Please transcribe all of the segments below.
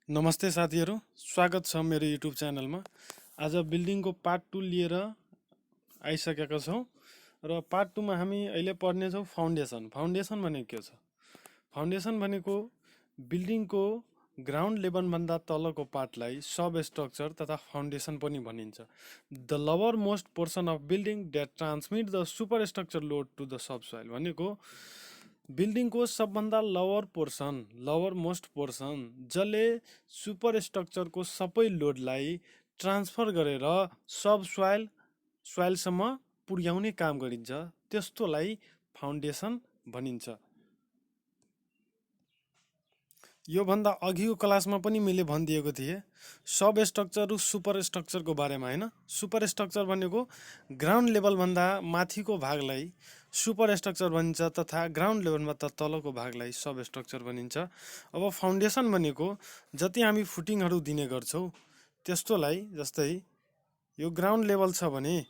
नमस्ते साथीहरू, स्वागत छ मेरो युट्युब च्यानलमा। आज बिल्डिङको पार्ट 2 लिएर आइसकेका छौँ र पार्ट 2 मा हामी अहिले पढ्नेछौँ फाउन्डेसन। फाउन्डेसन भनेको के छ? फाउन्डेसन भनेको बिल्डिङको ग्राउन्ड लेभलभन्दा तलको पार्टलाई सब स्ट्रक्चर तथा फाउन्डेसन पनि भनिन्छ। The lower most portion of building that transmit the super structure load to the sub soil भनेको बिल्डिङको सबभन्दा लोवर मोस्ट पोर्सन जसले सुपर स्ट्रक्चरको सबै लोडलाई ट्रान्सफर गरेर सब सोइलसम्म पुर्याउने काम गरिन्छ, त्यस्तोलाई फाउन्डेसन भनिन्छ। योभन्दा अघिको क्लासमा पनि मैले भनिदिएको थिएँ सब स्ट्रक्चर र सुपर स्ट्रक्चरको बारेमा, होइन? सुपर स्ट्रक्चर भनेको ग्राउन्ड लेभलभन्दा माथिको भागलाई सुपर स्ट्रक्चर भनिन्छ तथा ग्राउन्ड लेभलभन्दा तलको भागलाई सब स्ट्रक्चर भनिन्छ। अब फाउन्डेसन भनेको जति हामी फुटिङहरू दिने गर्छौँ त्यस्तोलाई, जस्तै यो ग्राउन्ड लेभल छ भने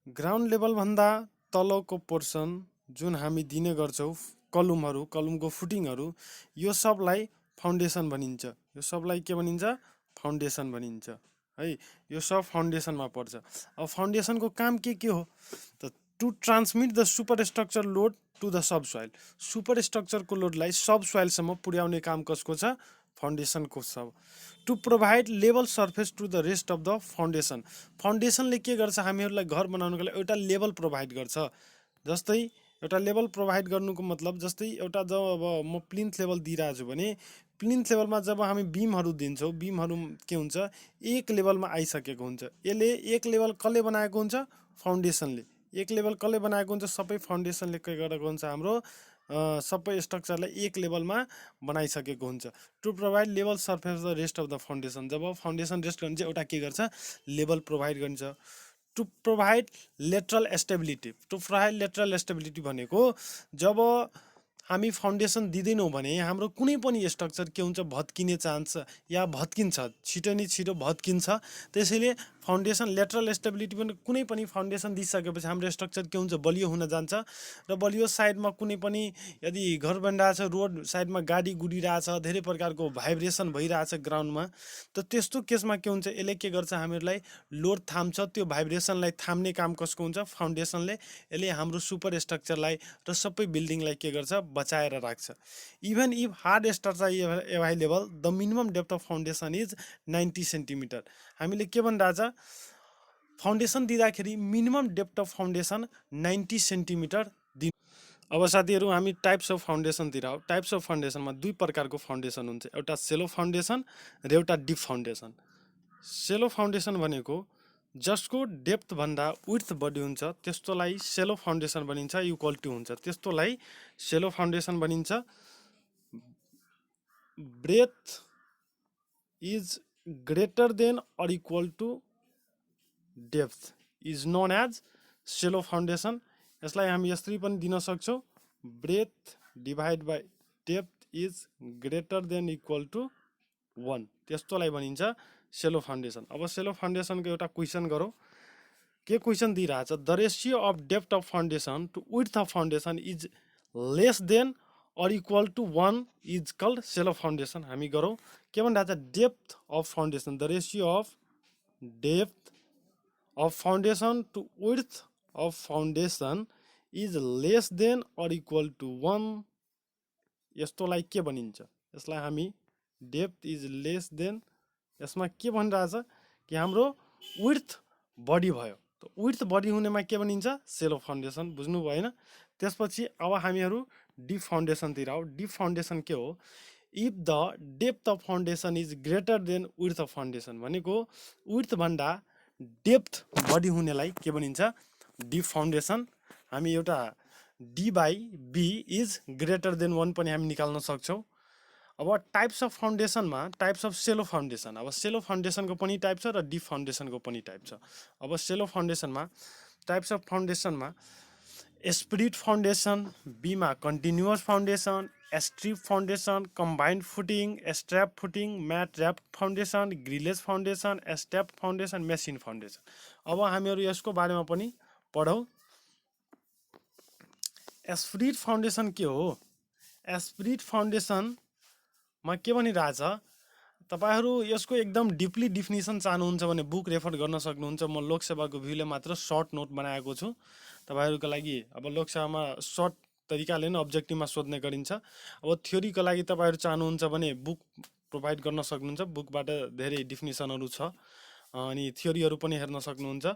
ग्राउन्ड लेभलभन्दा तलको पोर्सन जुन हामी दिने गर्छौँ कलमको फुटिङहरू, यो सबलाई फाउन्डेसन भनिन्छ। यो सबलाई के भनिन्छ? फाउन्डेसन भनिन्छ है। यो सब फाउन्डेसनमा पर्छ। अब फाउन्डेसनको काम के हो त? To transmit the super structure load to the sub soil. सुपर स्ट्रक्चरको लोडलाई सब सोइलसम्म पुर्याउने काम कसको छ? फाउन्डेसनको छ। To provide level surface to the rest of the foundation. फाउन्डेसनले के गर्छ? हामीहरूलाई घर बनाउनको लागि एउटा लेभल प्रोभाइड गर्छ। जस्तै एउटा लेभल प्रोभाइड गर्नुको मतलब, जस्तै एउटा जब अब म प्लिन्थ लेभल दिइरहेको छु भने प्लिन्थ लेभलमा जब हामी बिमहरू दिन्छौँ, बिमहरू के हुन्छ? एक लेभलमा आइसकेको हुन्छ। यसले एक लेभल कसले बनाएको हुन्छ? फाउन्डेसनले। एक लेभल कसले बनाएको हुन्छ? सबै फाउन्डेसनले के गरेको हुन्छ? हाम्रो सबै स्ट्रक्चरलाई एक लेभलमा बनाइसकेको हुन्छ। To provide level surface the rest of the foundation. जब फाउन्डेसन रेस्ट गर्ने चाहिँ एउटा के गर्छ? लेभल प्रोभाइड गर्छ। टु प्रोभाइड लेटरल स्टेबिलिटी भनेको जब हामी फाउन्डेसन दिँदैनौँ भने हाम्रो कुनै पनि स्ट्रक्चर के हुन्छ? भत्किने चान्स या भत्किन्छ, छिटो न छिटो भत्किन्छ। त्यसैले फाउन्डेसन लेटरल स्टेबिलिटी पनि, कुनै पनि फाउन्डेसन दिइसकेपछि हाम्रो स्ट्रक्चर के हुन्छ? बलियो हुन जान्छ र बलियो साइडमा कुनै पनि यदि घर बनिरहेछ, रोड साइडमा गाडी गुडिरहेछ, धेरै प्रकारको भाइब्रेसन भइरहेछ ग्राउन्डमा, त त्यस्तो केसमा के हुन्छ? यसले के गर्छ? हामीहरूलाई लोड थाम्छ। त्यो भाइब्रेसनलाई थाम्ने काम कसको हुन्छ? फाउन्डेसनले। यसले हाम्रो सुपर स्ट्रक्चरलाई र सबै बिल्डिङलाई के गर्छ? बचाएर राख्छ। Even if hard structure available the minimum depth of foundation is 90 centimetre. हामीले के भनिरहेछ? फाउन्डेसन दिँदाखेरि minimum depth of foundation 90 centimetre दिनु। अब साथीहरू, हामी टाइप्स अफ फाउन्डेसनतिर आऊ। टाइप्स अफ फाउन्डेसनमा दुई प्रकारको फाउन्डेसन हुन्छ, एउटा सेलो फाउन्डेसन र एउटा डिप फाउन्डेसन। सेलो फाउन्डेसन भनेको जसको डेप्थ भन्दा विड्थ बढी हुन्छ त्यस्तोलाई सेलो फाउन्डेसन भनिन्छ, इक्वल टु हुन्छ, त्यस्तोलाई सेलो फाउन्डेसन भनिन्छ। Breadth is greater than or equal to depth is known as shallow foundation. यसलाई हामी यसरी पनि दिन सक्छौँ, breadth divide by depth is greater than equal to 1, त्यस्तोलाई भनिन्छ सेलो फाउन्डेसन। अब सेलो फाउन्डेसनको एउटा क्वेसन गरौँ। के क्वेसन दिइरहेछ? The ratio of depth of foundation to width of foundation is less than or equal to 1 is called shallow foundation. हामी गरौँ। के भनिरहेछ? Depth of foundation, the ratio of depth of foundation to width of foundation is less than or equal to 1। यस्तोलाई के भनिन्छ? यसलाई हामी depth is less then, यसमा के भनिरहेछ कि हाम्रो विड्थ बढी भयो, त विड्थ बढी हुनेमा के भनिन्छ? सेलो फाउन्डेसन। बुझ्नु भएन? त्यसपछि अब हामीहरू डिप फाउन्डेसनतिर आऊ। डिप फाउन्डेसन के हो? If the depth of foundation is greater than width of foundation भनेको विड्थ भन्दा डेप्थ बढी हुनेलाई के भनिन्छ? Deep foundation. हामी एउटा D by B is greater than 1 पनि हामी निकाल्न सक्छौँ। अब टाइप्स अफ फाउन्डेसनमा टाइप्स अफ सेलो फाउन्डेसन। अब सेलो फाउन्डेसनको पनि टाइप छ र डिप फाउन्डेसनको पनि टाइप छ। अब सेलो फाउन्डेसनमा टाइप्स अफ फाउन्डेसनमा स्पिरिट फाउन्डेसन, बीमा continuous foundation, strip foundation, combined footing, strap footing, mat raft foundation, grillage foundation, step foundation, machine foundation. अब हामीहरू यसको बारेमा पनि पढौँ। स्पिरिट फाउन्डेसन के हो? स्पिरिट फाउन्डेसन मा के भनिरहेछ, तपाईहरु यसको एकदम डिपली डिफिनिसन चाहनुहुन्छ भने बुक रेफर गर्न सक्नुहुन्छ। म लोकसेवाको भ्यूले मात्र सर्ट नोट बनाएको छु तपाईहरुको लागि। अब लोकसेवामा सर्ट तरिकाले नै अब्जेक्टिभमा सोध्ने गरिन्छ। अब थ्योरीको लागि तपाईहरु चाहनुहुन्छ भने बुक प्रोभाइड गर्न सक्नुहुन्छ। बुकबाट धेरै डिफिनिसनहरु छ अनि थ्योरीहरु पनि हेर्न सक्नुहुन्छ।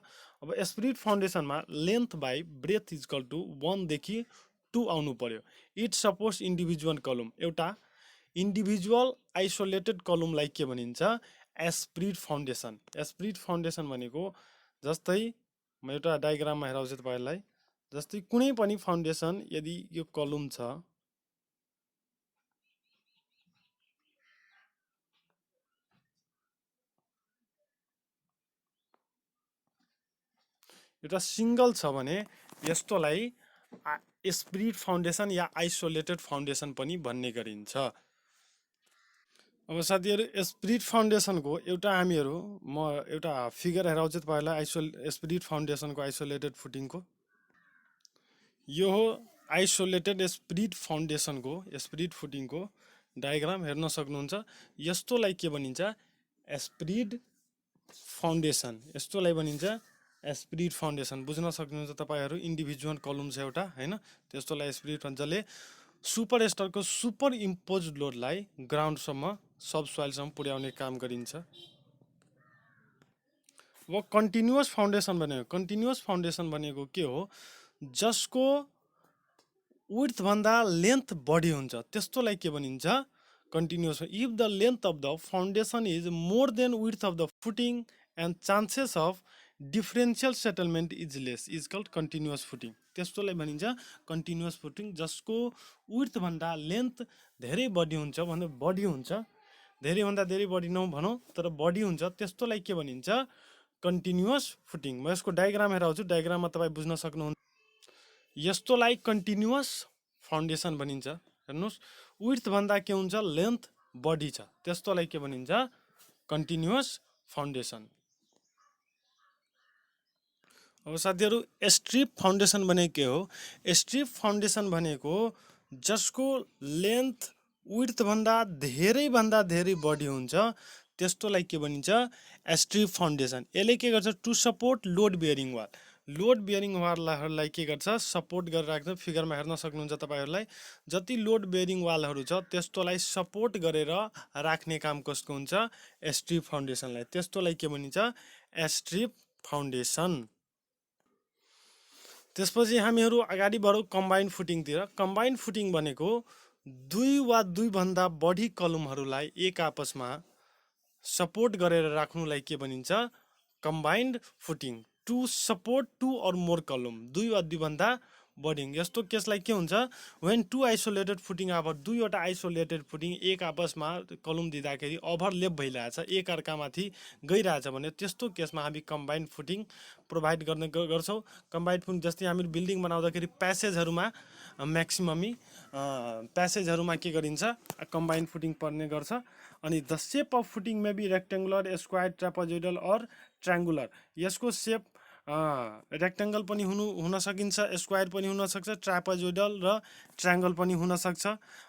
अब एस्पिरिट फाउन्डेसनमा length by breadth is equal to 1 देखि 2 आउनु पर्यो। इट सपोर्ट्स इन्डिभिजुअल कलम, एउटा इन्डिभिजुअल आइसोलेटेड कलमलाई के भनिन्छ, एस्पिरिट फाउन्डेसन। एस्पिरिट फाउन्डेसन भनेको जस्तै म एउटा डायग्राममा हेराउँछु तपाईहरुलाई। जस्तै कुनै पनि फाउन्डेसन यदि यो कलम छ, एउटा सिंगल छ भने यस्तोलाई एस्पिरिट फाउन्डेसन या आइसोलेटेड फाउन्डेसन पनि भन्ने गरिन्छ। अब साथीहरु एस्पिरिट फाउन्डेसनको एउटा हामीहरु म एउटा फिगर हेराउँछु तपाईहरुलाई एस्पिरिट फाउन्डेसनको आइसोलेटेड फुटिङको। यो हो आइसोलेटेड एस्पिरिट फाउन्डेसनको एस्पिरिट फुटिङको डायग्राम हेर्न सक्नुहुन्छ। यस्तोलाई के भनिन्छ, एस्पिरिट फाउन्डेसन। यस्तोलाई भनिन्छ एस्पिरिट फाउन्डेसन। बुझ्न सक्नुहुन्छ तपाईहरु। इन्डिभिजुअल कलम छ एउटा हैन, त्यस्तोलाई एस्पिरिट भन्छ। जसले सुपर स्टारको सुपर इम्पोज लोडलाई ग्राउन्डसम्म सब सोइलसम्म पुर्याउने काम गरिन्छ। अब कन्टिन्युअस फाउन्डेसन भनेको, कन्टिन्युअस फाउन्डेसन भनेको के हो, जसको विड्थ भन्दा लेन्थ बढी हुन्छ त्यस्तोलाई के भनिन्छ, continuous. If the length of the foundation is more than width of the footing and chances of differential settlement is less is called continuous footing. त्यस्तोलाई भनिन्छ कन्टिन्युअस फुटिङ। जसको विड्थ भन्दा लेन्थ धेरै बढी हुन्छ, भन्दा बढी हुन्छ, धेरै भन्दा धेरै बढी नभनौँ तर बढी हुन्छ, त्यस्तोलाई के भनिन्छ, कन्टिन्युअस फुटिङ। म यसको डायग्राम हेराउँछु, डायग्राममा तपाईं बुझ्न सक्नुहुन्छ। यस्तोलाई कन्टिन्युअस फाउन्डेसन भनिन्छ। हेर्नुस्, विड्थ भन्दा के हुन्छ, लेन्थ बढी छ, त्यस्तोलाई के भनिन्छ, कन्टिन्युअस फाउन्डेसन। अब साथीहरु स्ट्रिप फाउन्डेसन भनेको के हो, स्ट्रिप फाउन्डेसन भनेको जसको लेन्थ विड्थ भन्दा धेरै बढी हुन्छ त्यस्तोलाई के भनिन्छ, स्ट्रिप फाउन्डेसन। यसले के गर्छ, to support load bearing wall. Load bearing वालहरूलाई के गर्छ, सपोर्ट गरेर राख्छ। फिगरमा हेर्न सक्नुहुन्छ तपाईहरुलाई। जति लोड बियरिङ वालहरू छ त्यस्तोलाई सपोर्ट गरेर राख्ने काम कसको हुन्छ, स्ट्रिप फाउन्डेसनलाई। त्यस्तोलाई के भनिन्छ, स्ट्रिप फाउन्डेसन। त्यसपछि हामीहरु अगाडि बढौँ कम्बाइन्ड फुटिङतिर। कम्बाइन्ड फुटिङ भनेको दुई वा दुई भन्दा बढी कलमहरूलाई एक आपसमा सपोर्ट गरेर राख्नुलाई के भनिन्छ, combined footing. To support two or more column, दुई वा दुई भन्दा बढी। यस्तो केसलाई के हुन्छ, व्हेन टु आइसोलेटेड फुटिङ अब दुईवटा आइसोलेटेड फुटिङ एक आपसमा कलम दिँदाखेरि ओभरल्याप भइरहेछ, एक अर्कामाथि गइरहेछ भने त्यस्तो केसमा हामी कम्बाइन्ड फुटिङ प्रोभाइड गर्ने गर्छौँ। कम्बाइन्ड फुटिङ जस्तै हामी बिल्डिङ बनाउँदाखेरि प्यासेजहरुमा म्याक्सिममी प्यासेजहरुमा के गरिन्छ, कम्बाइन्ड फुटिङ पर्ने गर्छ। अनि the shape of footing may be rectangular, square, trapezoidal or triangular. यसको शेप रेक्टेङ्गल पनि हुन सकिन्छ, स्क्वायर पनि हुन सक्छ, ट्रापेजोइडल र ट्रायङ्गल पनि हुन सक्छ।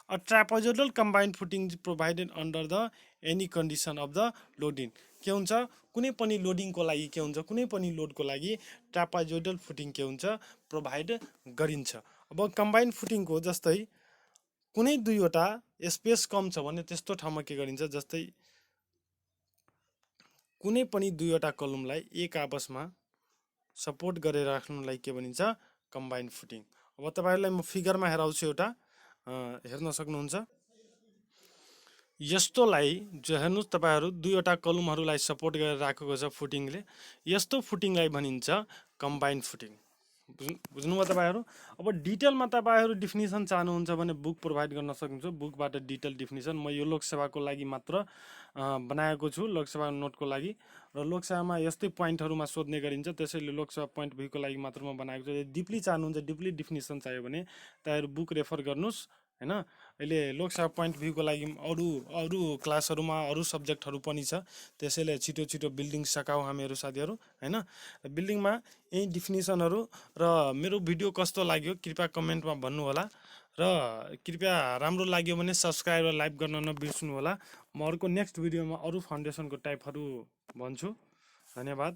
A trapezoidal combined footing provided under the any condition of the loading. के हुन्छ, कुनै पनि लोडिङको लागि के हुन्छ, कुनै पनि लोडको लागि ट्रापेजोइडल फुटिङ के हुन्छ, प्रोभाइड गरिन्छ। अब कम्बाइन्ड फुटिङको जस्तै कुनै दुईवटा स्पेस कम छ भने त्यस्तो ठाउँमा के गरिन्छ, जस्तै कुनै पनि दुईवटा कलमलाई एक आपसमा सपोर्ट गरेर राख्नुलाई के भनिन्छ, कम्बाइन्ड फुटिङ। अब तपाईहरुलाई म फिगरमा हेराउँछु एउटा, हेर्न सक्नुहुन्छ। यस्तोलाई जो हेर्नुस् तपाईहरु, दुईवटा कलमहरूलाई सपोर्ट गरेर राखेको छ फुटिङले, यस्तो फुटिङलाई भनिन्छ कम्बाइन्ड फुटिङ। बुझ्नुभयो तपाईहरु। अब डिटेलमा तपाईहरु डिफिनिसन चाहनुहुन्छ भने बुक प्रोभाइड गर्न सक्नुहुन्छ, बुकबाट डिटेल डिफिनिसन। म यो लोकसेवाको लागि मात्र बनाएको छु, लोकसेवा नोटको लागि। र लोकसेवामा यस्तै पोइन्टहरुमा सोध्ने गरिन्छ, त्यसैले लोकसेवा पोइन्ट भ्यूको लागि मात्र म बनाएको छु। यदि डिपली चाहनुहुन्छ, डिपली डिफिनिसन चाहियो भने तपाईहरु बुक रेफर गर्नुस् हैन। अहिले लोकसेवा पोइन्ट भ्यूको लागि अरु क्लासहरुमा अरु सब्जेक्टहरु पनि छ, त्यसैले छिटो छिटो बिल्डिङ सकाऊ हामीहरु साथीहरु हैन। बिल्डिङमा यही डिफिनिसनहरु। र मेरो भिडियो कस्तो लाग्यो कृपया कमेन्टमा भन्नु होला। र कृपया राम्रो लाग्यो भने सब्सक्राइब र लाइक गर्न नबिर्सनु होला। म अर्को नेक्स्ट भिडियोमा अरू फाउन्डेसनको टाइपहरू भन्छु। धन्यवाद।